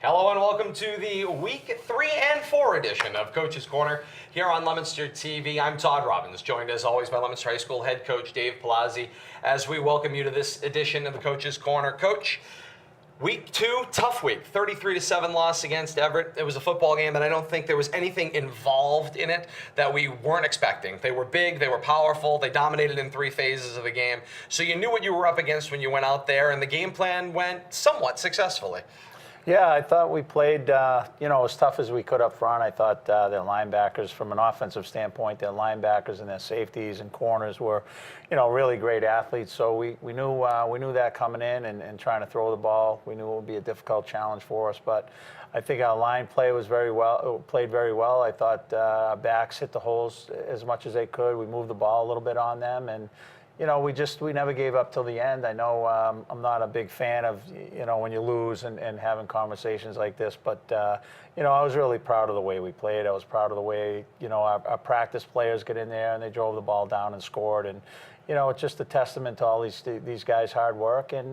Hello and welcome to the Week 3 and 4 edition of Coach's Corner here on Leominster TV. I'm Todd Robbins, joined as always by Leominster High School head coach Dave Palazzi as we welcome you to this edition of the Coach's Corner. Coach, Week 2, tough week, 33-7 loss against Everett. It was a football game, and I don't think there was anything involved in it that we weren't expecting. They were big, they were powerful, they dominated in 3 phases of the game. So you knew what you were up against when you went out there, and the game plan went somewhat successfully. Yeah, I thought we played, as tough as we could up front. I thought their linebackers, from an offensive standpoint, their linebackers and their safeties and corners were, really great athletes. So we knew that coming in and trying to throw the ball. We knew it would be a difficult challenge for us. But I think our line play was played very well. I thought our backs hit the holes as much as they could. We moved the ball a little bit on them, and we never gave up till the end. I know I'm not a big fan of, when you lose and having conversations like this, but, I was really proud of the way we played. I was proud of the way, our practice players get in there and they drove the ball down and scored. And, it's just a testament to all these guys' hard work. And,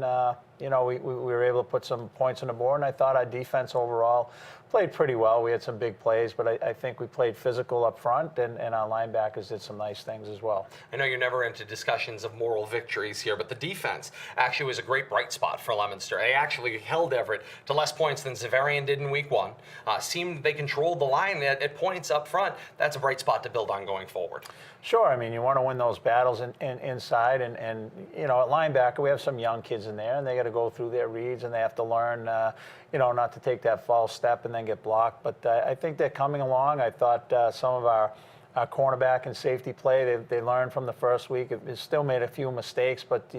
we were able to put some points on the board. And I thought our defense overall played pretty well. We had some big plays, but I think we played physical up front, and our linebackers did some nice things as well. I know you're never into discussions of moral victories here, but the defense actually was a great bright spot for Leominster. They actually held Everett to less points than Xaverian did in Week 1. Seemed they controlled the line at points up front. That's a bright spot to build on going forward. Sure. I mean, you want to win those battles inside, and at linebacker, we have some young kids in there, and they got to go through their reads, and they have to learn, not to take that false step and then get blocked. But I think they're coming along. I thought some of our cornerback and safety play, they learned from the first week. It still made a few mistakes, but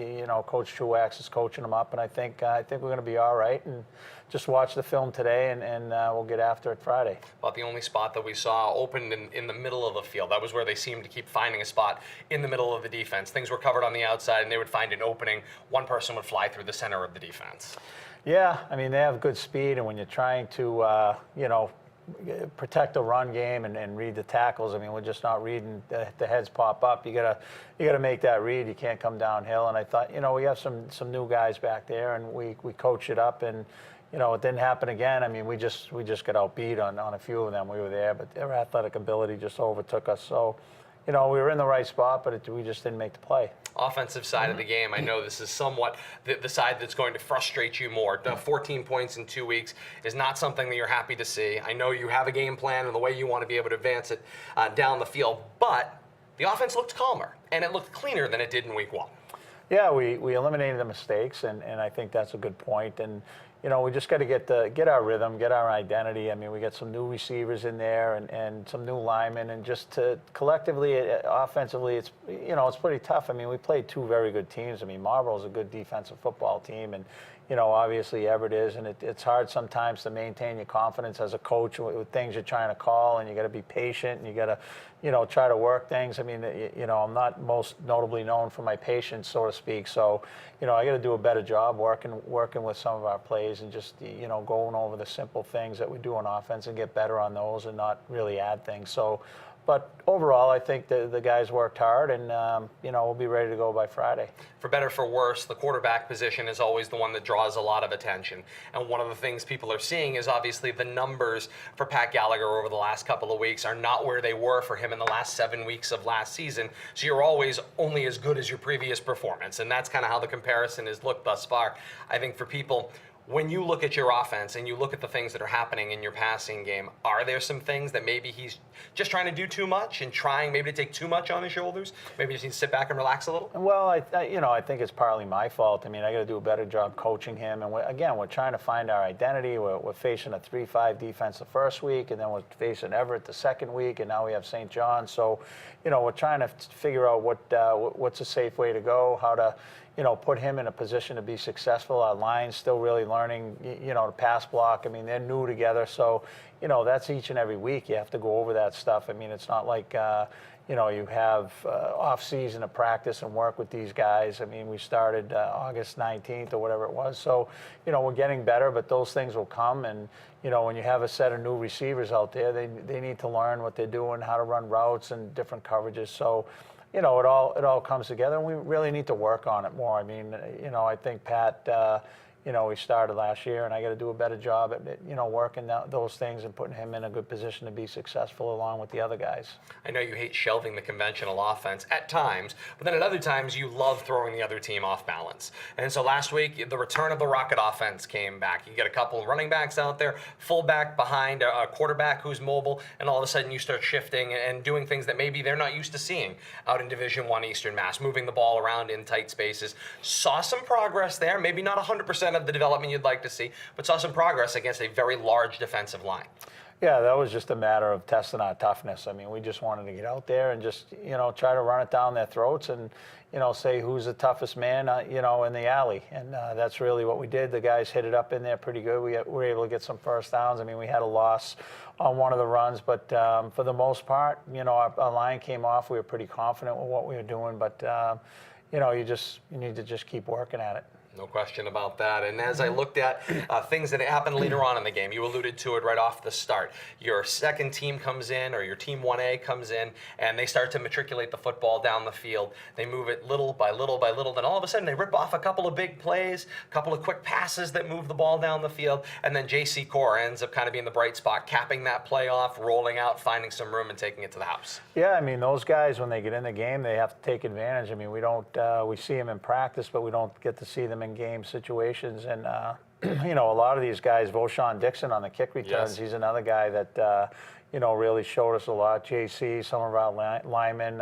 Coach Truax is coaching them up, and I think we're going to be all right. And just watch the film today, and we'll get after it Friday. About the only spot that we saw opened in the middle of the field. That was where they seemed to keep finding a spot in the middle of the defense. Things were covered on the outside, and they would find an opening. One person would fly through the center of the defense. Yeah, I mean, they have good speed, and when you're trying to, protect the run game and read the tackles. I mean, we're just not reading the heads pop up. You gotta make that read. You can't come downhill. And I thought, we have some new guys back there, and we coach it up, and it didn't happen again. I mean, we just got outbeat on a few of them. We were there, but their athletic ability just overtook us. So, we were in the right spot, but we just didn't make the play. Offensive side of the game, I know this is somewhat the side that's going to frustrate you more. 14 points in 2 weeks is not something that you're happy to see. I know you have a game plan and the way you want to be able to advance it down the field, but the offense looked calmer, and it looked cleaner than it did in Week 1. Yeah, we eliminated the mistakes, and I think that's a good point. And we just got to get our rhythm, get our identity. I mean, we got some new receivers in there and some new linemen, and just to collectively, offensively, it's pretty tough. I mean, we played 2 very good teams. I mean, Marlboro's a good defensive football team, and obviously Everett is, and it's hard sometimes to maintain your confidence as a coach with things you're trying to call, and you got to be patient, and you got to, try to work things. I mean, I'm not most notably known for my patience, so to speak. So, I got to do a better job working with some of our plays and just, going over the simple things that we do on offense and get better on those and not really add things. So, but overall, I think the guys worked hard, and we'll be ready to go by Friday. For better, for worse, the quarterback position is always the one that draws a lot of attention. And one of the things people are seeing is obviously the numbers for Pat Gallagher over the last couple of weeks are not where they were for him in the last 7 weeks of last season. So you're always only as good as your previous performance, and that's kind of how the comparison has looked thus far. I think for people, when you look at your offense and you look at the things that are happening in your passing game, are there some things that maybe he's just trying to do too much and trying maybe to take too much on his shoulders? Maybe he just needs to sit back and relax a little? Well, I think it's partly my fault. I mean, I got to do a better job coaching him. And we're trying to find our identity. We're facing a 3-5 defense the first week, and then we're facing Everett the second week, and now we have St. John. So, we're trying to figure out what's a safe way to go, how to put him in a position to be successful. Our line's still really learning, to pass block. I mean, they're new together, so, that's each and every week. You have to go over that stuff. I mean, it's not like, you have off-season to practice and work with these guys. I mean, we started August 19th or whatever it was. So, we're getting better, but those things will come. And, when you have a set of new receivers out there, they need to learn what they're doing, how to run routes and different coverages. So, it all comes together, and we really need to work on it more. I mean, I think Pat, he started last year, and I got to do a better job at working those things and putting him in a good position to be successful along with the other guys. I know you hate shelving the conventional offense at times, but then at other times you love throwing the other team off balance. And so last week, the return of the Rocket offense came back. You get a couple of running backs out there, fullback behind a quarterback who's mobile, and all of a sudden you start shifting and doing things that maybe they're not used to seeing out in Division I Eastern Mass, moving the ball around in tight spaces. Saw some progress there, maybe not 100% of the development you'd like to see, but saw some progress against a very large defensive line. Yeah, that was just a matter of testing our toughness. I mean, we just wanted to get out there and just, try to run it down their throats and, say who's the toughest man, in the alley. And that's really what we did. The guys hit it up in there pretty good. We were able to get some first downs. I mean, we had a loss on one of the runs, but for the most part, our line came off. We were pretty confident with what we were doing, but, you need to just keep working at it. No question about that. And as I looked at things that happened later on in the game, you alluded to it right off the start. Your second team comes in, or your team 1A comes in, and they start to matriculate the football down the field. They move it little by little by little. Then all of a sudden they rip off a couple of big plays, a couple of quick passes that move the ball down the field. And then J.C. Core ends up kind of being the bright spot, capping that play off, rolling out, finding some room, and taking it to the house. Yeah, I mean, those guys, when they get in the game, they have to take advantage. I mean, we see them in practice, but we don't get to see them in game situations. And, a lot of these guys, Voshan Dixon on the kick returns, yes. He's another guy that, really showed us a lot. JC, some of our linemen,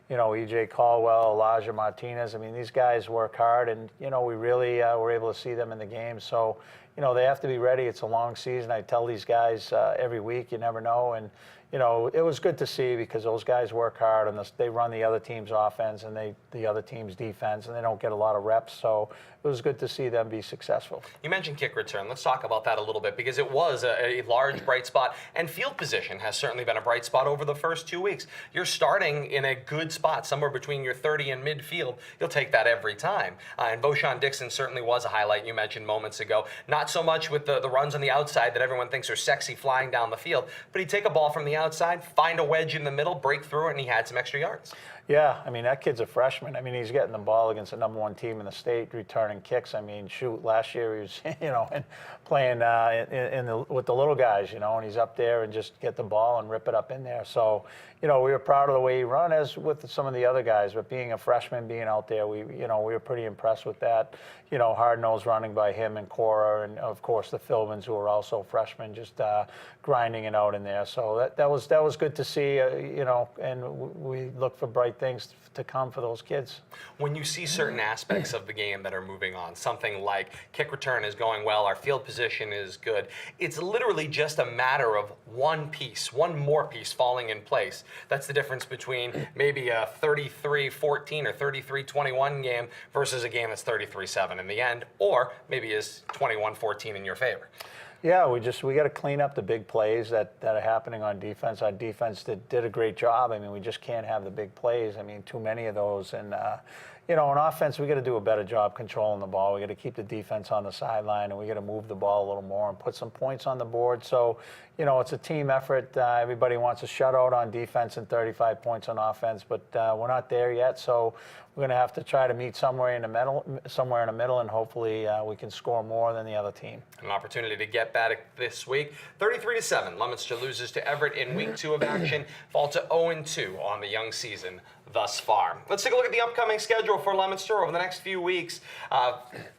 EJ Caldwell, Elijah Martinez. I mean, these guys work hard, and, we really were able to see them in the game. So, they have to be ready. It's a long season. I tell these guys every week, you never know. And, it was good to see because those guys work hard and they run the other team's offense and the other team's defense, and they don't get a lot of reps. So it was good to see them be successful. You mentioned kick return. Let's talk about that a little bit because it was a large bright spot, and field position has certainly been a bright spot over the first 2 weeks. You're starting in a good spot, somewhere between your 30 and midfield. You'll take that every time. And Voshan Dixon certainly was a highlight you mentioned moments ago. Not so much with the runs on the outside that everyone thinks are sexy flying down the field, but he'd take a ball from the outside, find a wedge in the middle, break through it, and he had some extra yards. Yeah, I mean, that kid's a freshman. I mean, he's getting the ball against the number 1 team in the state, returning kicks. I mean, shoot, last year he was, and playing with the little guys, and he's up there and just get the ball and rip it up in there. So, we were proud of the way he run, as with some of the other guys. But being a freshman, being out there, we were pretty impressed with that. Hard-nosed running by him and Cora, and of course the Philbins, who are also freshmen, just grinding it out in there. So that was good to see, and we look for bright things to come for those kids. When you see certain aspects of the game that are moving on, something like kick return is going well, our field position is good, it's literally just a matter of one more piece falling in place. That's the difference between maybe a 33-14 or 33-21 game versus a game that's 33-7 in the end, or maybe is 21-14 in your favor. Yeah, we got to clean up the big plays that are happening on defense. Our defense did a great job. I mean, we just can't have the big plays. I mean, too many of those. And, on offense, we got to do a better job controlling the ball. We got to keep the defense on the sideline, and we got to move the ball a little more and put some points on the board. So, it's a team effort. Everybody wants a shutout on defense and 35 points on offense, but we're not there yet. So we're going to have to try to meet somewhere in the middle, and hopefully we can score more than the other team. An opportunity to get that this week. 33-7, Leominster loses to Everett in week 2 of action, fall to 0-2 on the young season thus far. Let's take a look at the upcoming schedule for Leominster over the next few weeks.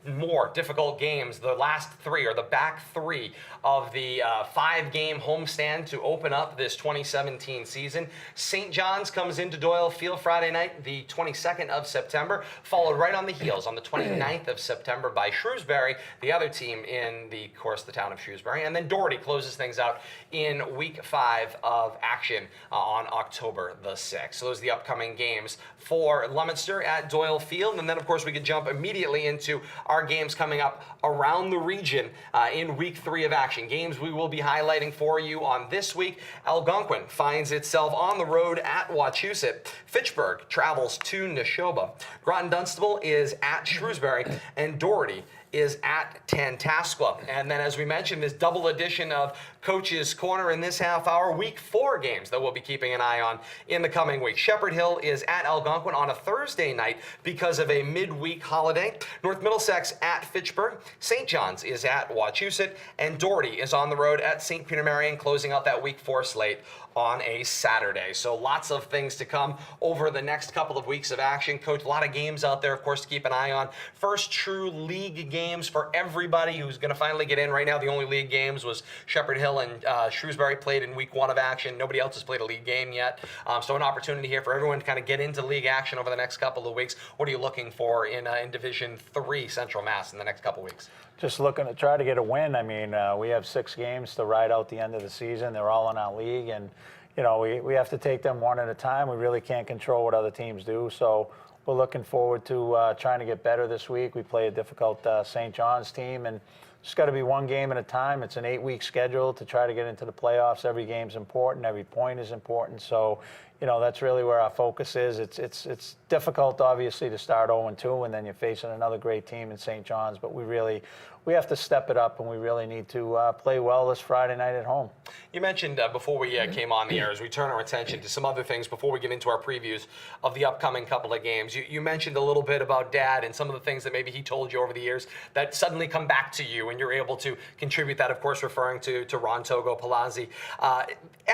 More difficult games. The last 3, or the back 3 of the 5-game homestand to open up this 2017 season. St. John's comes into Doyle Field Friday night, the 22nd of September, followed right on the heels on the 29th of September by Shrewsbury, the other team in the course, the town of Shrewsbury. And then Doherty closes things out in week 5 of action on October the 6th. So those are the upcoming games for Leominster at Doyle Field. And then, of course, we could jump immediately into our games coming up around the region in week 3 of action. Games we will be highlighting for you on this week. Algonquin finds itself on the road at Wachusett. Fitchburg travels to Neshoba. Groton Dunstable is at Shrewsbury, and Doherty is at Tantascwa. And then, as we mentioned, this double edition of Coach's Corner in this half hour, week 4 games that we'll be keeping an eye on in the coming week. Shepherd Hill is at Algonquin on a Thursday night because of a midweek holiday. North Middlesex at Fitchburg. St. John's is at Wachusett. And Doherty is on the road at St. Peter Marion, closing out that week 4 slate on a Saturday. So lots of things to come over the next couple of weeks of action. Coach, a lot of games out there, of course, to keep an eye on. First true league games for everybody who's going to finally get in right now. The only league games was Shepherd Hill and Shrewsbury played in week 1 of action. Nobody else has played a league game yet. So an opportunity here for everyone to kind of get into league action over the next couple of weeks. What are you looking for in Division 3 Central Mass in the next couple of weeks? Just looking to try to get a win. I mean, we have 6 games to ride out the end of the season. They're all in our league, and we have to take them one at a time. We really can't control what other teams do, so we're looking forward to trying to get better this week. We play a difficult St. John's team, and just got to be one game at a time. It's an 8-week schedule to try to get into the playoffs. Every game's important. Every point is important. So, that's really where our focus is. It's difficult, obviously, to start 0-2, and then you're facing another great team in St. John's. But we have to step it up, and we really need to play well this Friday night at home. You mentioned before we came on the air, as we turn our attention to some other things before we get into our previews of the upcoming couple of games. You mentioned a little bit about Dad and some of the things that maybe he told you over the years that suddenly come back to you, and you're able to contribute that, of course, referring to Ron Togo, Palazzi.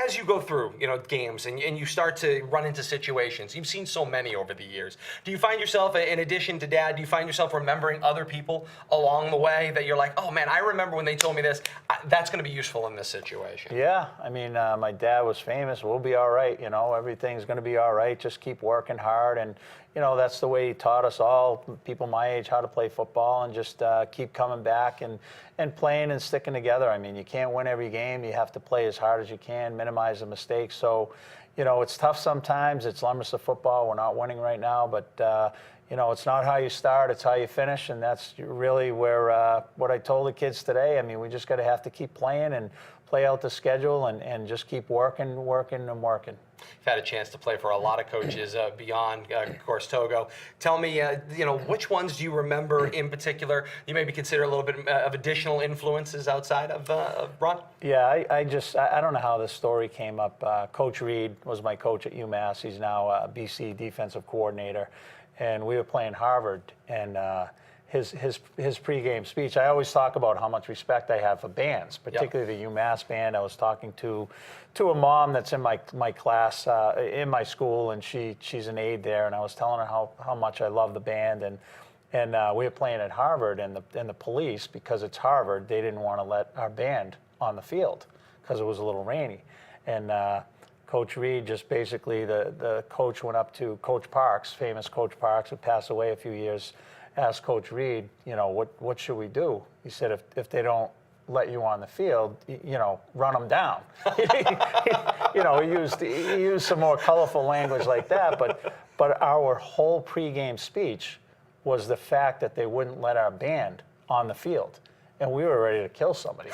As you go through, games and you start to run into situations, you've seen so many over the years. Do you find yourself, in addition to Dad, do you find yourself remembering other people along the way that you're like, oh man, I remember when they told me this, that's going to be useful in this situation? Yeah, I mean, my dad was famous. We'll be all right, everything's going to be all right. Just keep working hard, and that's the way he taught us all, people my age, how to play football, and just keep coming back and playing and sticking together. I mean, you can't win every game. You have to play as hard as you can, minimize the mistakes. So, it's tough sometimes. It's Lumberster football. We're not winning right now, but it's not how you start, it's how you finish, and that's really where what I told the kids today. I mean, we just have to keep playing and play out the schedule and just keep working. You've had a chance to play for a lot of coaches beyond, of course, Togo. Tell me, which ones do you remember in particular you maybe consider a little bit of additional influences outside of Ron? Yeah, I don't know how this story came up. Coach Reed was my coach at UMass. He's now a BC defensive coordinator. And we were playing Harvard, and his pregame speech, I always talk about how much respect I have for bands, particularly the UMass band. I was talking to a mom that's in my class, in my school, and she's an aide there, and I was telling her how much I love the band, and we were playing at Harvard, and the police, because it's Harvard, they didn't want to let our band on the field because it was a little rainy, and Coach Reed, just basically the coach went up to Coach Parks, famous Coach Parks, who passed away a few years, asked Coach Reed, what should we do? He said, if they don't let you on the field, run them down. He used some more colorful language like that, but our whole pregame speech was the fact that they wouldn't let our band on the field, and we were ready to kill somebody.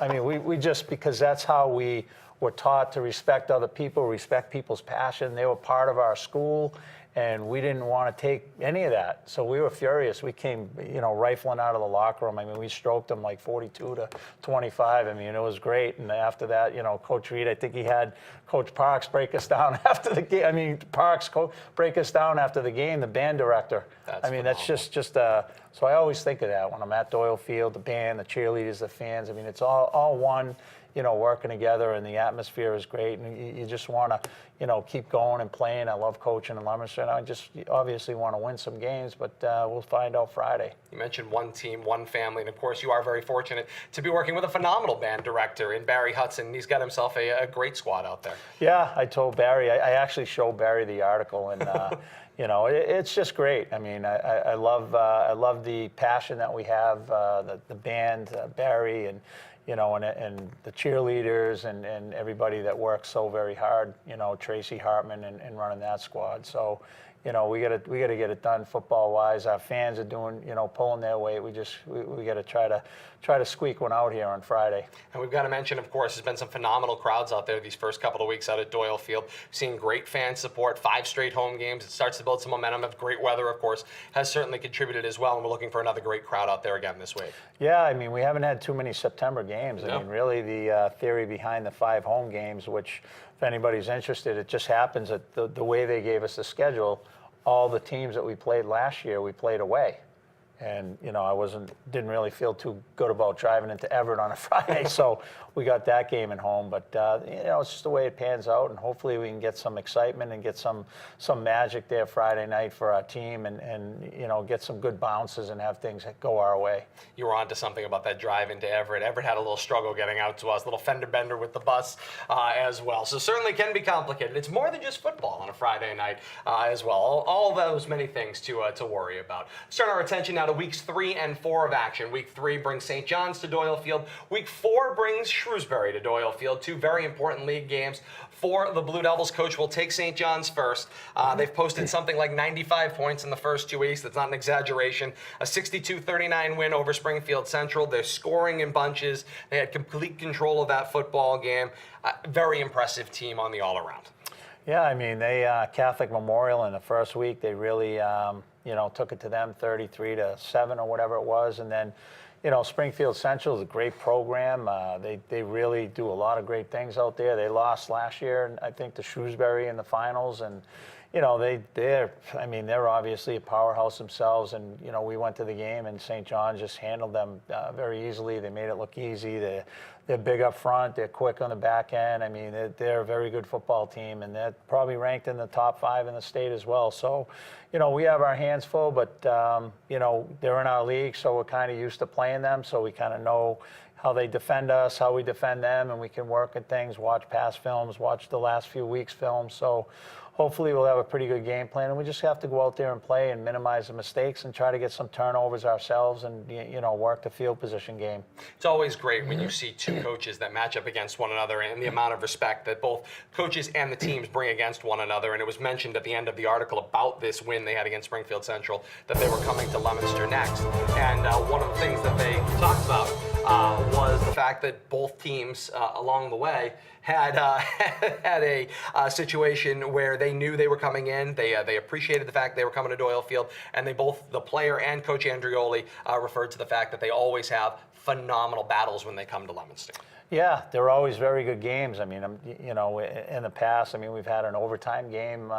I mean, we just, because that's how we were taught to respect other people, respect people's passion. They were part of our school, and we didn't want to take any of that. So we were furious. We came, rifling out of the locker room. I mean, we stroked them like 42-25. I mean, it was great. And after that, Coach Reed, I think he had Coach Parks break us down after the game. I mean, Parks break us down after the game, the band director. That's That's just so I always think of that when I'm at Doyle Field, the band, the cheerleaders, the fans. I mean, it's all one. Working together, and the atmosphere is great, and you just want to, keep going and playing. I love coaching in Lumberster, and I just obviously want to win some games, but we'll find out Friday. You mentioned one team, one family, and of course you are very fortunate to be working with a phenomenal band director in Barry Hudson. He's got himself a great squad out there. Yeah, I told Barry, I actually showed Barry the article, and it's just great. I mean, I love the passion that we have, the band, Barry, and and the cheerleaders and everybody that works so very hard, Tracy Hartman and running that squad. So, we got to get it done football wise. Our fans are doing, pulling their weight. We got to try to squeak one out here on Friday. And we've got to mention, of course, there's been some phenomenal crowds out there these first couple of weeks out at Doyle Field. Seeing great fan support, 5 straight home games. It starts to build some momentum. Of great weather, of course, has certainly contributed as well. And we're looking for another great crowd out there again this week. Yeah, I mean, we haven't had too many September games. No. I mean, really, the theory behind the 5 home games, which, if anybody's interested, it just happens that the way they gave us the schedule, all the teams that we played last year, we played away. And, didn't really feel too good about driving into Everett on a Friday, so we got that game at home. But, it's just the way it pans out, and hopefully we can get some excitement and get some magic there Friday night for our team and get some good bounces and have things go our way. You were onto something about that drive into Everett. Everett had a little struggle getting out to us, a little fender bender with the bus as well. So certainly can be complicated. It's more than just football on a Friday night as well. All those many things to worry about. Let's turn our attention now to weeks 3 and 4 of action. Week 3 brings St. John's to Doyle Field. Week 4 brings Shrewsbury to Doyle Field. 2 very important league games for the Blue Devils. Coach will take St. John's first. They've posted something like 95 points in the first 2 weeks. That's not an exaggeration. A 62-39 win over Springfield Central. They're scoring in bunches. They had complete control of that football game. Very impressive team on the all-around. Yeah, I mean, they Catholic Memorial in the first week, they really took it to them 33-7 or whatever it was, and then Springfield Central is a great program. They really do a lot of great things out there. They lost last year, I think, to Shrewsbury in the finals, and they're obviously a powerhouse themselves. And we went to the game, and St. John just handled them very easily. They made it look easy. They're big up front. They're quick on the back end. I mean, they're a very good football team, and they're probably ranked in the top 5 in the state as well. So, we have our hands full, but they're in our league, so we're kind of used to playing them. So we kind of know how they defend us, how we defend them, and we can work at things, watch past films, watch the last few weeks' films. So hopefully we'll have a pretty good game plan, and we just have to go out there and play and minimize the mistakes and try to get some turnovers ourselves and, work the field position game. It's always great when you see 2 coaches that match up against one another and the amount of respect that both coaches and the teams bring against one another. And it was mentioned at the end of the article about this win they had against Springfield Central that they were coming to Leominster next. And one of the things that they talked about was the fact that both teams along the way had a situation where they knew they were coming in. They appreciated the fact they were coming to Doyle Field, and they both, the player and Coach Andrioli, referred to the fact that they always have phenomenal battles when they come to Leominster. Yeah, they're always very good games. I mean, in the past, we've had an overtime game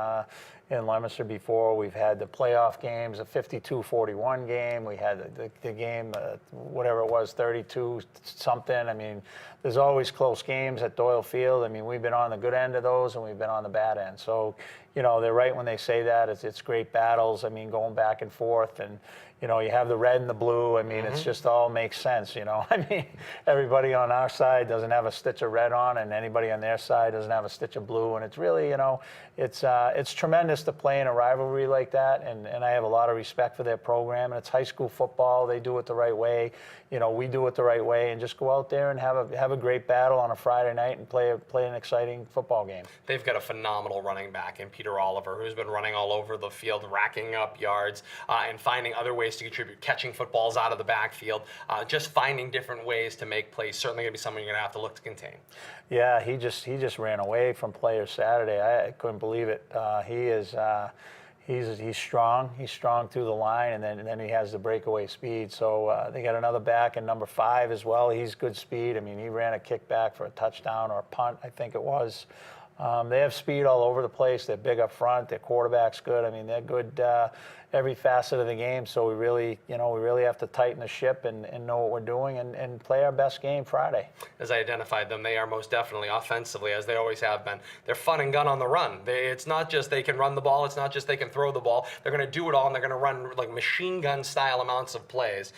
in Leominster before. We've had the playoff games, a 52-41 game. We had the game, whatever it was, 32-something. I mean, there's always close games at Doyle Field. I mean, we've been on the good end of those, and we've been on the bad end. So, they're right when they say that. It's great battles. I mean, going back and forth, and you have the red and the blue. I mean, it's just all makes sense. I mean, everybody on our side doesn't have a stitch of red on, and anybody on their side doesn't have a stitch of blue. And it's really, it's tremendous to play in a rivalry like that. And I have a lot of respect for their program. And it's high school football. They do it the right way. We do it the right way, and just go out there and have a great battle on a Friday night and play an exciting football game. They've got a phenomenal running back in Peter Oliver, who's been running all over the field, racking up yards and finding other ways to contribute, catching footballs out of the backfield, just finding different ways to make plays. Certainly going to be something you're going to have to look to contain. Yeah, he just ran away from players Saturday. I couldn't believe it. He's strong. He's strong through the line, and then he has the breakaway speed. So they got another back in number 5 as well. He's good speed. I mean, he ran a kickback for a touchdown or a punt, I think it was. They have speed all over the place. They're big up front. Their quarterback's good. I mean, they're good every facet of the game. So we really have to tighten the ship and know what we're doing and play our best game Friday. As I identified them, they are most definitely offensively, as they always have been. They're fun and gun on the run. It's not just they can run the ball. It's not just they can throw the ball. They're going to do it all, and they're going to run like machine gun style amounts of plays,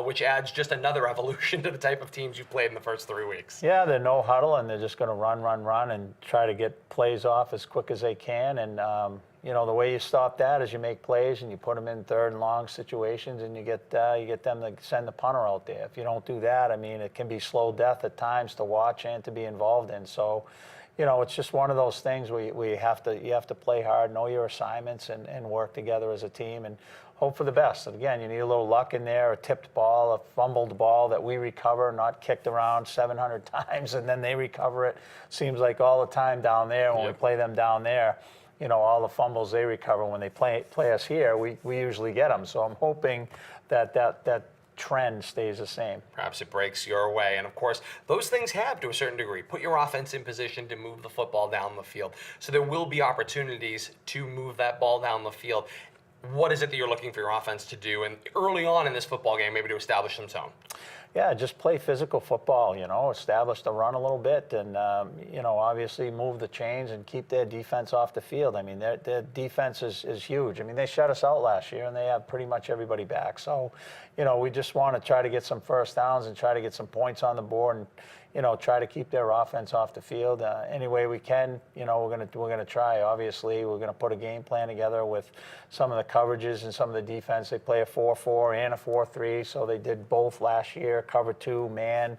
which adds just another evolution to the type of teams you've played in the first 3 weeks. Yeah, they're no huddle, and they're just going to run, and try to get plays off as quick as they can. And the way you stop that is you make plays and you put them in 3rd and long situations, and you get them to send the punter out there. If you don't do that, I mean, it can be slow death at times to watch and to be involved in. So, it's just one of those things where you have to play hard, know your assignments, and work together as a team and hope for the best. And again, you need a little luck in there, a tipped ball, a fumbled ball that we recover, not kicked around 700 times, and then they recover it. Seems like all the time down there when we play them down there. All the fumbles they recover when they play us here, we usually get them. So I'm hoping that trend stays the same. Perhaps it breaks your way. And of course, those things have, to a certain degree, put your offense in position to move the football down the field. So there will be opportunities to move that ball down the field. What is it that you're looking for your offense to do, and early on in this football game, maybe to establish some tone? Yeah, just play physical football, establish the run a little bit and, obviously move the chains and keep their defense off the field. I mean, their defense is huge. I mean, they shut us out last year and they have pretty much everybody back. So, we just want to try to get some first downs and try to get some points on the board and, try to keep their offense off the field any way we can. We're gonna try. Obviously, we're gonna put a game plan together with some of the coverages and some of the defense. They play a 4-4 and a 4-3, so they did both last year. Cover 2, man,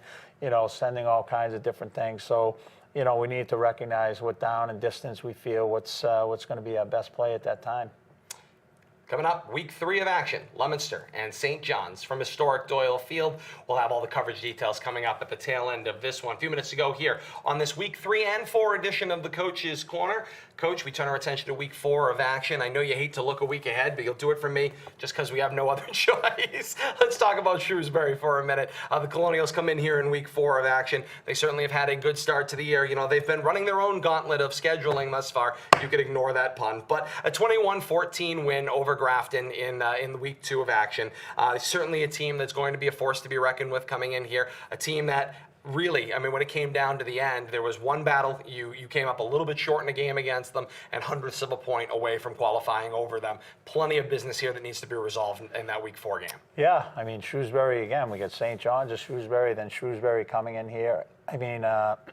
sending all kinds of different things. So, we need to recognize what down and distance we feel what's going to be our best play at that time. Coming up, week 3 of action, Leominster and St. John's from historic Doyle Field. We'll have all the coverage details coming up at the tail end of this one. A few minutes to go here on this week 3 and 4 edition of the Coach's Corner. Coach, we turn our attention to week 4 of action. I know you hate to look a week ahead, but you'll do it for me just because we have no other choice. Let's talk about Shrewsbury for a minute. The Colonials come in here in week 4 of action. They certainly have had a good start to the year. They've been running their own gauntlet of scheduling thus far. You could ignore that pun. But a 21-14 win over Grafton in week 2 of action. Certainly a team that's going to be a force to be reckoned with coming in here. A team that really, I mean, when it came down to the end, there was one battle. You came up a little bit short in a game against them and hundredths of a point away from qualifying over them. Plenty of business here that needs to be resolved in that week 4 game. Yeah, I mean, Shrewsbury, again, we got St. John's or Shrewsbury, then Shrewsbury coming in here. I mean,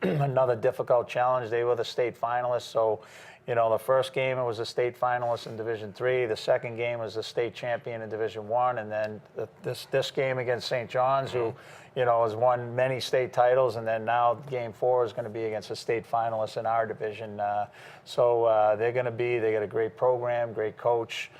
another difficult challenge. They were the state finalists, so the first game it was a state finalist in Division 3. The second game was the state champion in Division 1, and then this game against St. John's, who has won many state titles, and then now game 4 is going to be against a state finalist in our division. So they got a great program, great coach.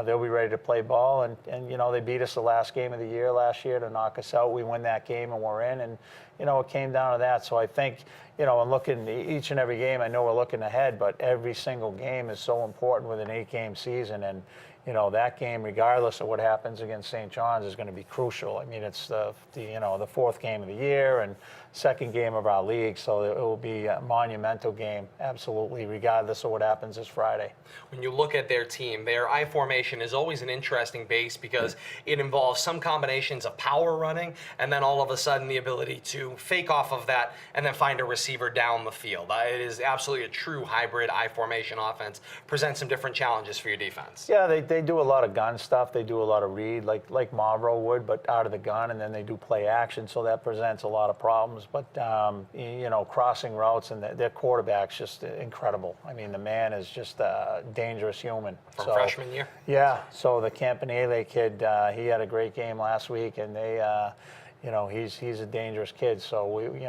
They'll be ready to play ball, and they beat us the last game of the year last year to knock us out. We win that game and we're in, and it came down to that. So I think and looking each and every game, I know we're looking ahead, but every single game is so important with an 8-game season, and that game, regardless of what happens against St. John's, is going to be crucial. I mean, it's the 4th game of the year and second game of our league, so it will be a monumental game, absolutely, regardless of what happens this Friday. When you look at their team, their I formation is always an interesting base because it involves some combinations of power running and then all of a sudden the ability to fake off of that and then find a receiver down the field. It is absolutely a true hybrid I formation offense. Presents some different challenges for your defense. Yeah, they do a lot of gun stuff. They do a lot of read, like Marlboro would, but out of the gun, and then they do play action, so that presents a lot of problems. But crossing routes, and their quarterback's just incredible. I mean, the man is just a dangerous human. From freshman year? Yeah, so the Campanile kid, he had a great game last week, and they, he's a dangerous kid. So we,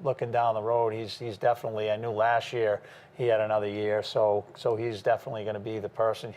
looking down the road, he's definitely. I knew last year he had another year, so he's definitely going to be the person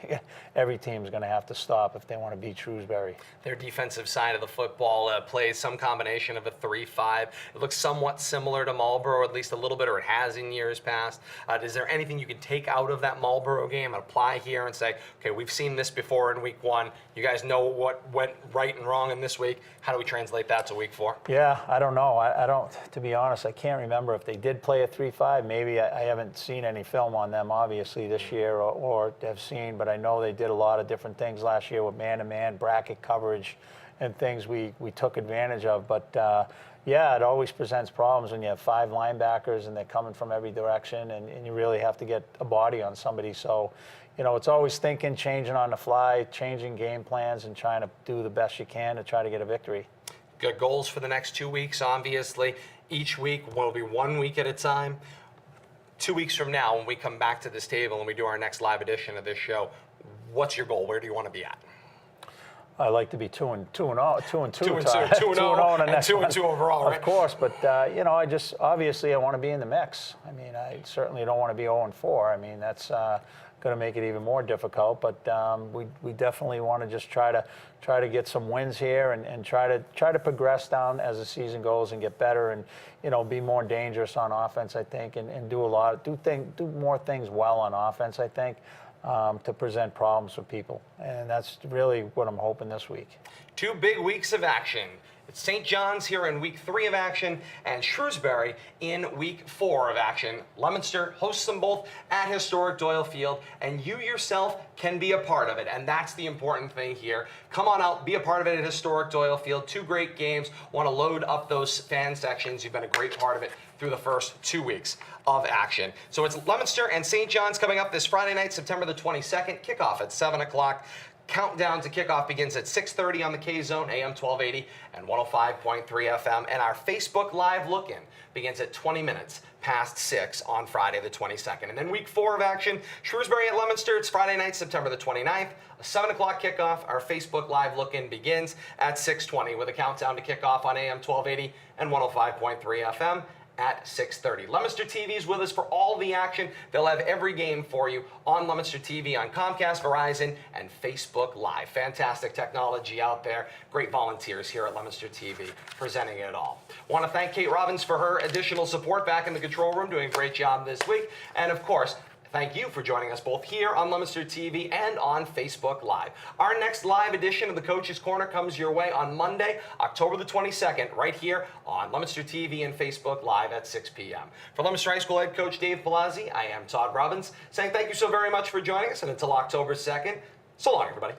every team's going to have to stop if they want to beat Shrewsbury. Their defensive side of the football plays some combination of a 3-5. It looks somewhat similar to Marlboro, at least a little bit, or it has in years past. Is there anything you can take out of that Marlboro game and apply here and say, okay, we've seen this before in week 1. You guys know what went right and wrong in this week. How do we translate that to week 4? Yeah, I don't know. I don't, to be honest, I can't remember if they did play a 3-5. Maybe I haven't seen any film on them, obviously, this year or have seen, but I know they did a lot of different things last year with man-to-man, bracket coverage, and things we took advantage of. But, yeah, it always presents problems when you have 5 linebackers and they're coming from every direction, and you really have to get a body on somebody. So, it's always thinking, changing on the fly, changing game plans, and trying to do the best you can to try to get a victory. Got goals for the next 2 weeks, obviously. Each week will be 1 week at a time. 2 weeks from now, when we come back to this table and we do our next live edition of this show, what's your goal? Where do you want to be at? I like to be 2-2 and 2 Todd. 2-0 and 2-2 overall, right? Of course, but you know, I just obviously I want to be in the mix. I mean, I certainly don't want to be 0-4. I mean, that's going to make it even more difficult. But we definitely want to just try to get some wins here and try to progress down as the season goes and get better and, you know, be more dangerous on offense. I think and do more things well on offense. I think. To present problems for people. And that's really what I'm hoping this week. 2 big weeks of action. It's St. John's here in week 3 of action and Shrewsbury in week 4 of action. Leominster hosts them both at historic Doyle Field, and you yourself can be a part of it. And that's the important thing here. Come on out, be a part of it at historic Doyle Field. 2 great games. Want to load up those fan sections. You've been a great part of it through the first 2 weeks of action. So it's Leominster and St. John's coming up this Friday night, September the 22nd. Kickoff at 7 o'clock. Countdown to kickoff begins at 6:30 on the K-Zone, AM 1280 and 105.3 FM. And our Facebook Live look-in begins at 20 minutes past 6 on Friday the 22nd. And then week 4 of action, Shrewsbury at Leominster. It's Friday night, September the 29th. A 7 o'clock kickoff. Our Facebook Live look-in begins at 6:20 with a countdown to kickoff on AM 1280 and 105.3 FM. At 6:30. Leominster TV is with us for all the action. They'll have every game for you on Leominster TV, on Comcast, Verizon, and Facebook Live. Fantastic technology out there. Great volunteers here at Leominster TV presenting it all. Want to thank Kate Robbins for her additional support back in the control room, doing a great job this week. And of course, thank you for joining us both here on Leominster TV and on Facebook Live. Our next live edition of the Coach's Corner comes your way on Monday, October the 22nd, right here on Leominster TV and Facebook Live at 6 p.m. For Leominster High School head coach Dave Palazzi, I am Todd Robbins, saying thank you so very much for joining us, and until October 2nd, so long, everybody.